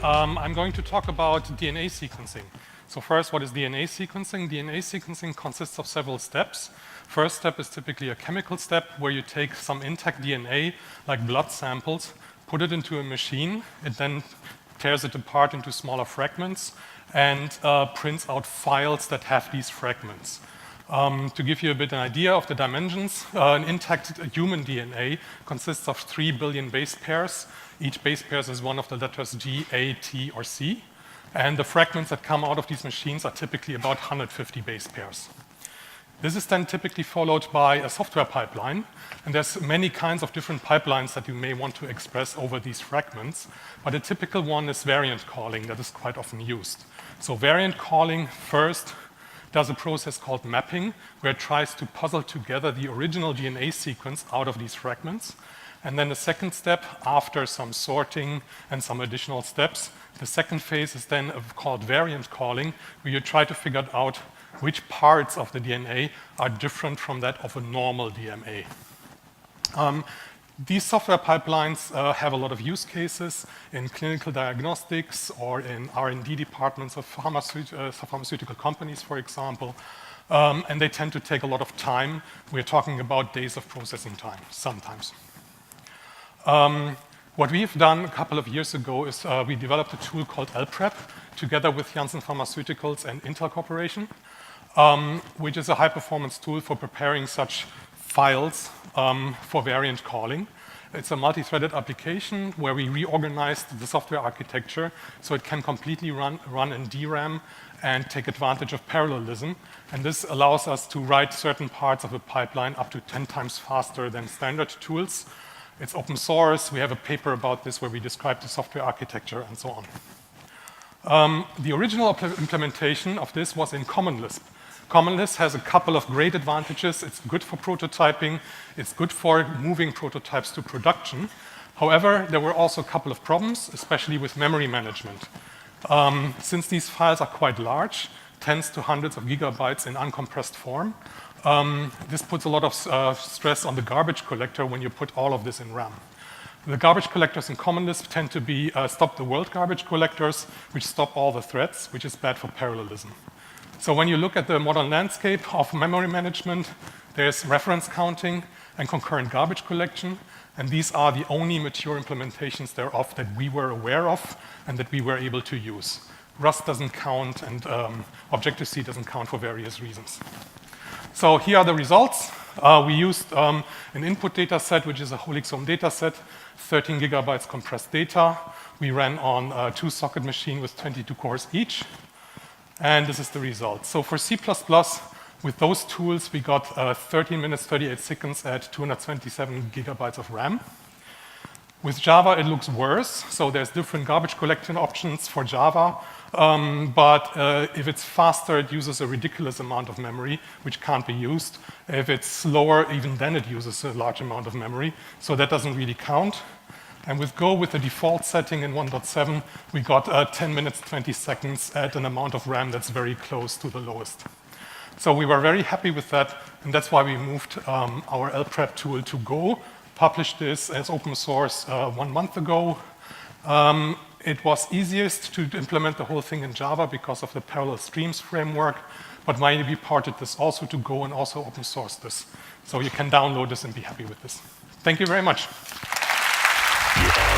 I'm going to talk about DNA sequencing. So first, what is DNA sequencing? DNA sequencing consists of several steps. First step is typically a chemical step where you take some intact DNA, like blood samples, put it into a machine. It then tears it apart into smaller fragments and prints out files that have these fragments. To give you a bit an idea of the dimensions, an intact human DNA consists of 3 billion base pairs. Each base pair is one of the letters G, A, T, or C. And the fragments that come out of these machines are typically about 150 base pairs. This is then typically followed by a software pipeline. And there's many kinds of different pipelines that you may want to express over these fragments. But a typical one is variant calling that is quite often used. So variant calling first does a process called mapping, where it tries to puzzle together the original DNA sequence out of these fragments. And then the second step, after some sorting and some additional steps, the second phase is then called variant calling, where you try to figure out which parts of the DNA are different from that of a normal DNA. These software pipelines have a lot of use cases in clinical diagnostics or in R&D departments of pharmaceutical companies, for example. And they tend to take a lot of time. We're talking about days of processing time, sometimes. What we've done a couple of years ago is we developed a tool called LPrep together with Janssen Pharmaceuticals and Intel Corporation, which is a high-performance tool for preparing such files for variant calling. It's a multi-threaded application where we reorganized the software architecture so it can completely run in DRAM and take advantage of parallelism. And this allows us to write certain parts of a pipeline up to 10 times faster than standard tools. It's open source. We have a paper about this where we describe the software architecture and so on. The original implementation of this was in Common Lisp. Common Lisp has a couple of great advantages. It's good for prototyping. It's good for moving prototypes to production. However, there were also a couple of problems, especially with memory management. Since these files are quite large, tens to hundreds of gigabytes in uncompressed form, this puts a lot of stress on the garbage collector when you put all of this in RAM. The garbage collectors in Common Lisp tend to be stop-the-world garbage collectors, which stop all the threads, which is bad for parallelism. So when you look at the modern landscape of memory management, there's reference counting and concurrent garbage collection, and these are the only mature implementations thereof that we were aware of and that we were able to use. Rust doesn't count, and Objective-C doesn't count for various reasons. So here are the results. We used an input data set, which is a whole exome data set, 13 gigabytes compressed data. We ran on a 2-socket machine with 22 cores each. And this is the result. So for C++, with those tools, we got 13 minutes, 38 seconds at 227 gigabytes of RAM. With Java, it looks worse. So there's different garbage collection options for Java. But if it's faster, it uses a ridiculous amount of memory, which can't be used. If it's slower, even then it uses a large amount of memory. So that doesn't really count. And with Go, with the default setting in 1.7, we got 10 minutes, 20 seconds at an amount of RAM that's very close to the lowest. So we were very happy with that, and that's why we moved our LPrep tool to Go, published this as open source 1 month ago. It was easiest to implement the whole thing in Java because of the parallel streams framework, but we ported this also to Go and also open source this. So you can download this and be happy with this. Thank you very much. Yeah.